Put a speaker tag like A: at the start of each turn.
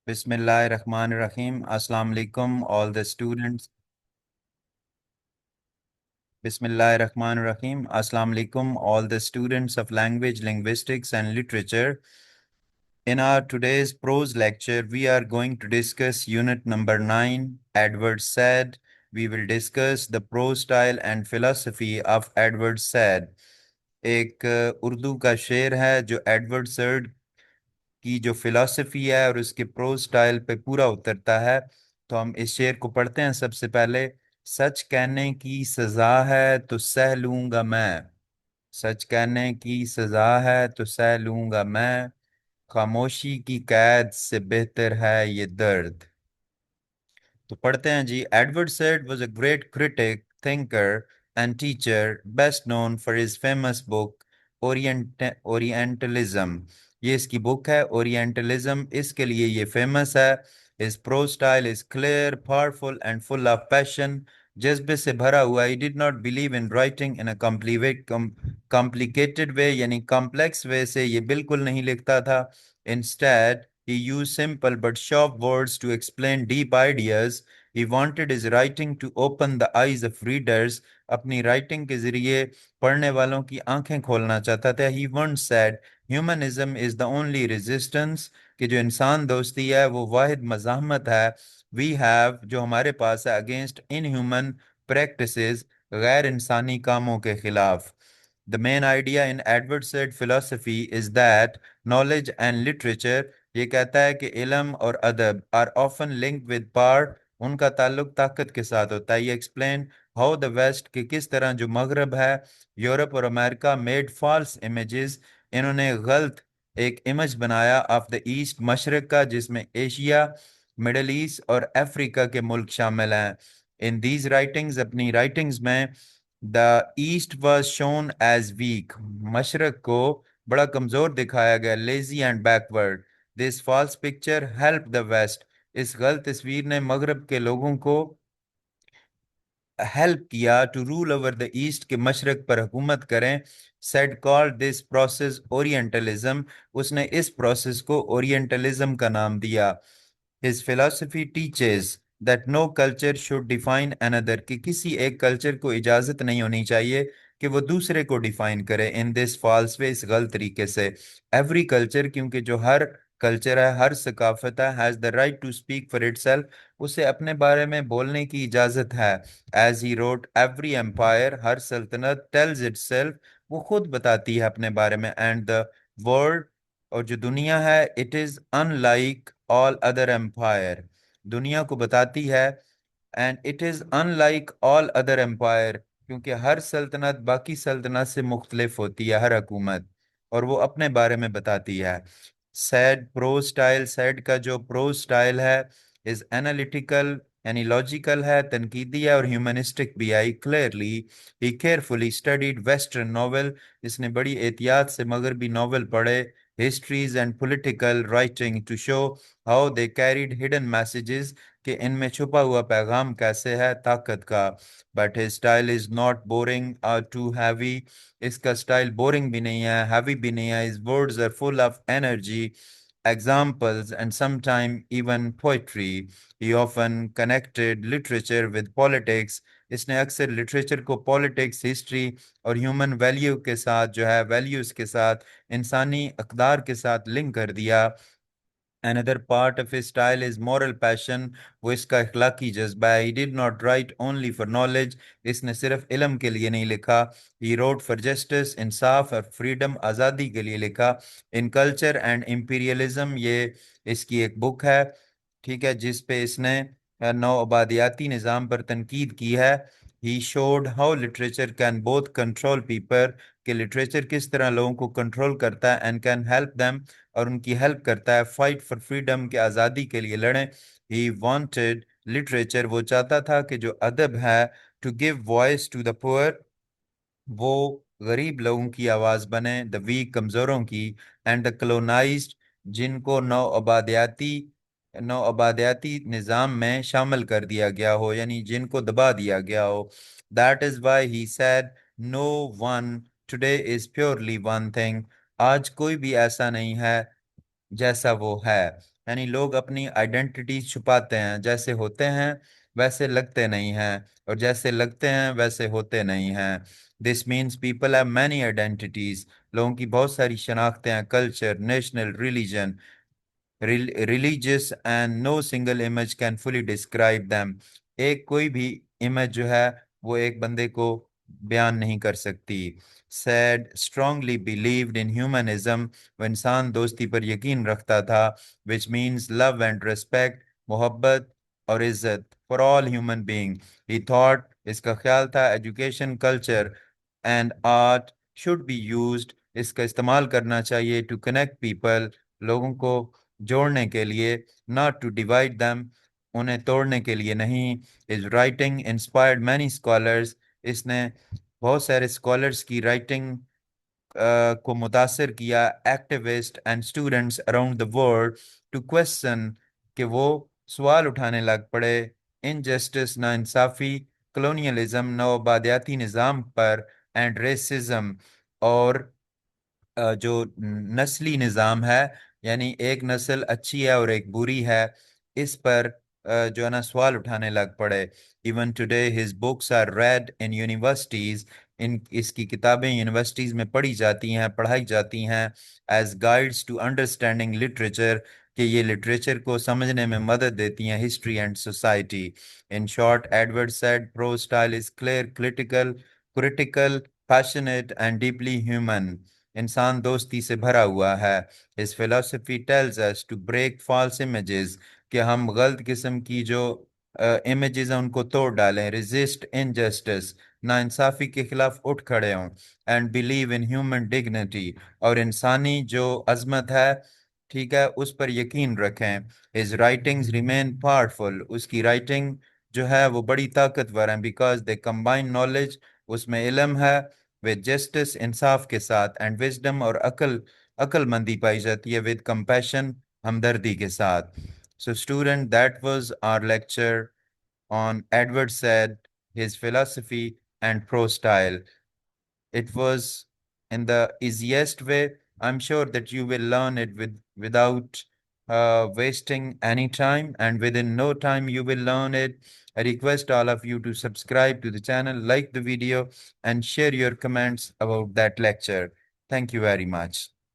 A: Bismillahirrahmanirrahim. Assalamu alaikum, all the students. Bismillahirrahmanirrahim. Assalamu alaikum, all the students of language, linguistics, and literature. In our today's prose lecture, we are going to discuss unit number 9, Edward Said. We will discuss the prose style and philosophy of Edward Said. एक उर्दू का शेर है जो Edward Said की जो philosophy है और उसके प्रोज स्टाइल पे पूरा उतरता है। तो हम इस शेर को पढ़ते हैं। सबसे पहले, सच कहने की सजा है तो सह लूंगा मैं। सच कहने की सजा है तो सह लूंगा मैं। खामोशी की कैद से बेहतर है ये दर्द। तो पढ़ते हैं जी। Edward Said was a great critic, thinker and teacher, best known for his famous book orientalism. ये इसकी बुक है ओरिएंटलिज्म, इसके लिए ये फेमस है। His prose style is clear, powerful and full of passion. जज्बे से भरा हुआ। He did not believe in writing in a complicated way, यानी कॉम्प्लेक्स वे से ये बिल्कुल नहीं लिखता था। Instead he used simple but sharp words to explain deep ideas. He wanted his writing to open the eyes of readers. अपनी writing के जरिए पढ़ने वालों की आंखें खोलना चाहता था। He once said, humanism is the only resistance, कि जो इंसान दोस्ती है वो वाहिद मज़ाहमत है। We have, जो हमारे पास है, against inhuman practices, गैर इंसानी कामों के खिलाफ। The main idea in Edward Said philosophy is that knowledge and literature, ये कहता है कि इल्म और अदब are often linked with power, उनका ताल्लुक ताकत के साथ होता है। ये एक्सप्लेन हाउ द वेस्ट, कि किस तरह जो मगरब है, यूरोप और अमेरिका, मेड फॉल्स इमेजेस, इन्होंने गलत एक इमेज बनाया ऑफ द ईस्ट, मशरक का, जिसमें एशिया, मिडल ईस्ट और अफ्रीका के मुल्क शामिल हैं। इन दीज राइटिंग्स, अपनी राइटिंग्स में, the east was shown as weak, मशरक को बड़ा कमजोर दिखाया गया, lazy and backward. This false picture help the west, इस गलत तस्वीर ने मगरब के लोगों को हेल्प किया to rule over the east, के मशरक पर हुकूमत करें। Said called this process orientalism, उसने इस प्रोसेस को ओरिएंटलिज्म का नाम दिया। His philosophy teaches that no culture should define another, कि किसी एक कल्चर को इजाजत नहीं होनी चाहिए कि वो दूसरे को डिफाइन करे। इन दिस फॉल्स वे, इस गलत तरीके से। एवरी कल्चर, क्योंकि जो हर कल्चर है, हर सकाफत है, has the right to speak for itself, उसे अपने बारे में बोलने की इजाजत है। As he wrote, every empire, हर सल्तनत, टेल्स इटसेल्फ, वो खुद बताती है अपने बारे में। एंड द वर्ल्ड, और जो दुनिया है, it is unlike all other empire, दुनिया को बताती है। And it is unlike all other empire, क्योंकि हर सल्तनत बाकी सल्तनत से मुख्तलिफ होती है, हर हुकूमत, और वो अपने बारे में बताती है। सैड प्रोज स्टाइल, सैड का जो प्रोज स्टाइल है, इज एनालिटिकल, यानी लॉजिकल है, तनकीदी है और ह्यूमनिस्टिक भी है। क्लियरली ही केयरफुली स्टडीड वेस्टर्न नॉवेल, इसने बड़ी एहतियात से मगरबी नॉवेल पढ़े, histories and political writing to show how they carried hidden messages, कि इनमें छुपा हुआ पैगाम कैसे है ताकत का। But his style is not boring or too heavy, इसका स्टाइल बोरिंग भी नहीं है, हैवी भी नहीं है। his words are full of energy, examples and sometimes even poetry. He often connected literature with politics, इसने अक्सर लिटरेचर को पॉलिटिक्स, हिस्ट्री और ह्यूमन वैल्यू के साथ, जो है वैल्यूज के साथ, इंसानी अकदार के साथ लिंक कर दिया। Another part of his style is moral passion, वो इसका अखलाकी जज्बा है। He did not write only for knowledge, इसने सिर्फ इल्म के लिए नहीं लिखा। He wrote for justice, इंसाफ और फ्रीडम, आज़ादी के लिए लिखा। In culture and imperialism, ये इसकी एक बुक है, ठीक है, जिस पे इसने नौ आबादियाती निज़ाम पर तनकीद की है। He showed how literature can both control people, कि लिटरेचर किस तरह लोगों को कंट्रोल करता है, एंड कैन हेल्प देम, और उनकी हेल्प करता है, फाइट फॉर फ्रीडम, के आज़ादी के लिए लड़ें। ही वांटेड लिटरेचर, वो चाहता था कि जो अदब है, to give voice to the poor, वो गरीब लोगों की आवाज़ बने, द वीक, कमज़ोरों की, एंड द कलोनाइज्ड, जिनको नौ आबादियाती निज़ाम में शामिल कर दिया गया हो, यानी जिनको दबा दिया गया हो। That is why he said, no one today is purely one thing, आज कोई भी ऐसा नहीं है जैसा वो है। यानी लोग अपनी आइडेंटिटी छुपाते हैं, जैसे होते हैं वैसे लगते नहीं हैं, और जैसे लगते हैं वैसे होते नहीं हैं। This means people have many identities. लोगों की बहुत सारी शनाख्तें हैं, culture, national, religion, religious, and no single image can fully describe them। एक कोई भी इमेज जो है वो एक बंदे को बयान नहीं कर सकती। said strongly believed in humanism, वो इंसान दोस्ती पर यकीन रखता था, which means love and respect, मोहब्बत और इज्जत, for all human being। he thought, इसका ख्याल था, education, culture and art should be used, इसका इस्तेमाल करना चाहिए, to connect people, लोगों को जोड़ने के लिए, नॉट टू डिवाइड देम, उन्हें तोड़ने के लिए नहीं। His writing inspired many scholars, इसने बहुत सारे स्कॉलर्स की राइटिंग को मुतासर किया, activist and students around the world to question, कि वो सवाल उठाने लग पड़े, इनजस्टिस, नाइंसाफ़ी, कलोनियलिज्म, नौआबादियाती निज़ाम पर, एंड रेसिज्म, और जो नस्ली निज़ाम है, यानी एक नस्ल अच्छी है और एक बुरी है, इस पर जो है ना सवाल उठाने लग पड़े। Even today his books are read in universities, इन इसकी किताबें यूनिवर्सिटीज में पढ़ी जाती हैं, पढ़ाई जाती हैं, as guides to understanding literature, कि ये लिटरेचर को समझने में मदद देती हैं, history and society. In short, Edward Said, prose style is clear, critical, passionate and deeply human. इंसान दोस्ती से भरा हुआ है। His philosophy tells us to break false images, कि हम गलत किस्म की जो इमेजेस हैं उनको तोड़ डालें, resist injustice, नाइंसाफी के खिलाफ उठ खड़े हों, and believe in human dignity, और इंसानी जो अजमत है, ठीक है, उस पर यकीन रखें। His writings remain powerful, उसकी राइटिंग जो है वो बड़ी ताकतवर है, because they combine knowledge, उसमें इल्म है, विद जस्टिस, इंसाफ के साथ, एंड विजडम, और अक्लमंदी पाई जाती है, विद कंपैशन, हमदर्दी के साथ। So student, that was our lecture on Edward said, his philosophy and prose style. It was in the easiest way. I'm sure that you will learn it without wasting any time, and within no time you will learn it. I request all of you to subscribe to the channel, like the video, and share your comments about that lecture. Thank you very much.